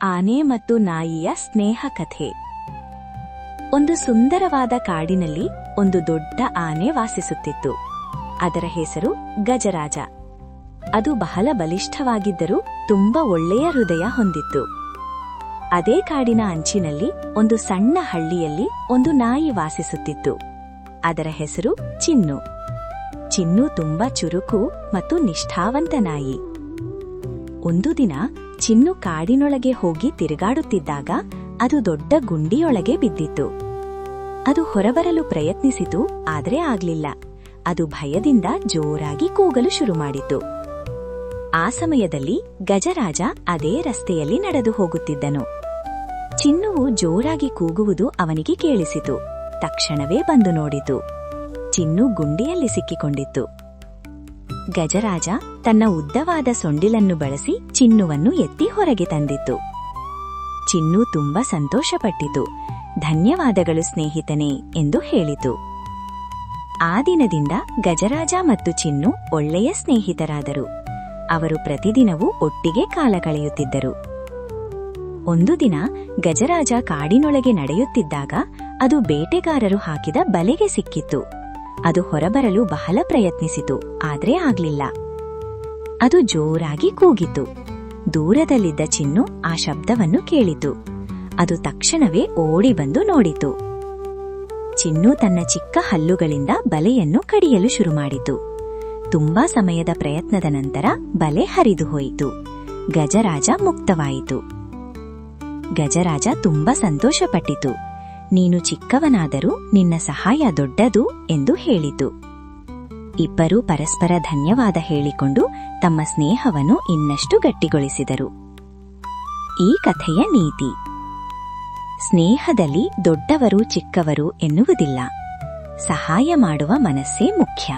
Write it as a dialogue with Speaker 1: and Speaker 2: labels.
Speaker 1: ಆನೆ ಮತ್ತು ನಾಯಿಯ ಸ್ನೇಹ ಕಥೆ. ಒಂದು ಸುಂದರವಾದ ಕಾಡಿನಲ್ಲಿ ಒಂದು ದೊಡ್ಡ ಆನೆ ವಾಸಿಸುತ್ತಿತ್ತು. ಅದರ ಹೆಸರು ಗಜರಾಜ. ಅದು ಬಹಳ ಬಲಿಷ್ಠವಾಗಿದ್ದರೂ ತುಂಬಾ ಒಳ್ಳೆಯ ಹೃದಯ ಹೊಂದಿತ್ತು. ಅದೇ ಕಾಡಿನ ಅಂಚಿನಲ್ಲಿ ಒಂದು ಸಣ್ಣ ಹಳ್ಳಿಯಲ್ಲಿ ಒಂದು ನಾಯಿ ವಾಸಿಸುತ್ತಿತ್ತು. ಅದರ ಹೆಸರು ಚಿನ್ನು. ಚಿನ್ನು ತುಂಬಾ ಚುರುಕು ಮತ್ತು ನಿಷ್ಠಾವಂತ ನಾಯಿ. ಒಂದು ದಿನ ಚಿನ್ನು ಕಾಡಿನೊಳಗೆ ಹೋಗಿ ತಿರುಗಾಡುತ್ತಿದ್ದಾಗ ಅದು ದೊಡ್ಡ ಗುಂಡಿಯೊಳಗೆ ಬಿದ್ದಿತ್ತು. ಅದು ಹೊರಬರಲು ಪ್ರಯತ್ನಿಸಿತು, ಆದರೆ ಆಗ್ಲಿಲ್ಲ. ಅದು ಭಯದಿಂದ ಜೋರಾಗಿ ಕೂಗಲು ಶುರುಮಾಡಿತು. ಆ ಸಮಯದಲ್ಲಿ ಗಜರಾಜ ಅದೇ ರಸ್ತೆಯಲ್ಲಿ ನಡೆದು ಹೋಗುತ್ತಿದ್ದನು. ಚಿನ್ನುವು ಜೋರಾಗಿ ಕೂಗುವುದು ಅವನಿಗೆ ಕೇಳಿಸಿತು. ತಕ್ಷಣವೇ ಬಂದು ನೋಡಿತು. ಚಿನ್ನು ಗುಂಡಿಯಲ್ಲಿ ಸಿಕ್ಕಿಕೊಂಡಿತ್ತು. ಗಜರಾಜ ತನ್ನ ಉದ್ದವಾದ ಸೊಂಡಿಲನ್ನು ಬಳಸಿ ಚಿನ್ನುವನ್ನು ಎತ್ತಿ ಹೊರಗೆ ತಂದಿತ್ತು. ಚಿನ್ನು ತುಂಬಾ ಸಂತೋಷಪಟ್ಟಿತು. ಧನ್ಯವಾದಗಳು ಸ್ನೇಹಿತನೇ ಎಂದು ಹೇಳಿತು. ಆ ದಿನದಿಂದ ಗಜರಾಜ ಮತ್ತು ಚಿನ್ನು ಒಳ್ಳೆಯ ಸ್ನೇಹಿತರಾದರು. ಅವರು ಪ್ರತಿದಿನವೂ ಒಟ್ಟಿಗೆ ಕಾಲ ಕಳೆಯುತ್ತಿದ್ದರು. ಒಂದು ದಿನ ಗಜರಾಜ ಕಾಡಿನೊಳಗೆ ನಡೆಯುತ್ತಿದ್ದಾಗ ಅದು ಬೇಟೆಗಾರರು ಹಾಕಿದ ಬಲೆಗೆ ಸಿಕ್ಕಿತ್ತು. ಅದು ಹೊರಬರಲು ಬಹಳ ಪ್ರಯತ್ನಿಸಿತು, ಆದರೆ ಆಗ್ಲಿಲ್ಲ. ಅದು ಜೋರಾಗಿ ಕೂಗಿತು. ದೂರದಲ್ಲಿದ್ದ ಚಿನ್ನು ಆ ಶಬ್ದವನ್ನು ಕೇಳಿತು. ಅದು ತಕ್ಷಣವೇ ಓಡಿ ಬಂದು ನೋಡಿತು. ಚಿನ್ನು ತನ್ನ ಚಿಕ್ಕ ಹಲ್ಲುಗಳಿಂದ ಬಲೆಯನ್ನು ಕಡಿಯಲು ಶುರುಮಾಡಿತು. ತುಂಬಾ ಸಮಯದ ಪ್ರಯತ್ನದ ನಂತರ ಬಲೆ ಹರಿದು ಹೋಯಿತು. ಗಜರಾಜ ಮುಕ್ತವಾಯಿತು. ಗಜರಾಜ ತುಂಬಾ ಸಂತೋಷಪಟ್ಟಿತು. ನೀನು ಚಿಕ್ಕವನಾದರೂ ನಿನ್ನ ಸಹಾಯ ದೊಡ್ಡದು ಎಂದು ಹೇಳಿತು. ಇಬ್ಬರೂ ಪರಸ್ಪರ ಧನ್ಯವಾದ ಹೇಳಿಕೊಂಡು ತಮ್ಮ ಸ್ನೇಹವನ್ನು ಇನ್ನಷ್ಟು ಗಟ್ಟಿಗೊಳಿಸಿದರು. ಈ ಕಥೆಯ ನೀತಿ: ಸ್ನೇಹದಲ್ಲಿ ದೊಡ್ಡವರು ಚಿಕ್ಕವರು ಎನ್ನುವುದಿಲ್ಲ. ಸಹಾಯ ಮಾಡುವ ಮನಸ್ಸೇ ಮುಖ್ಯ.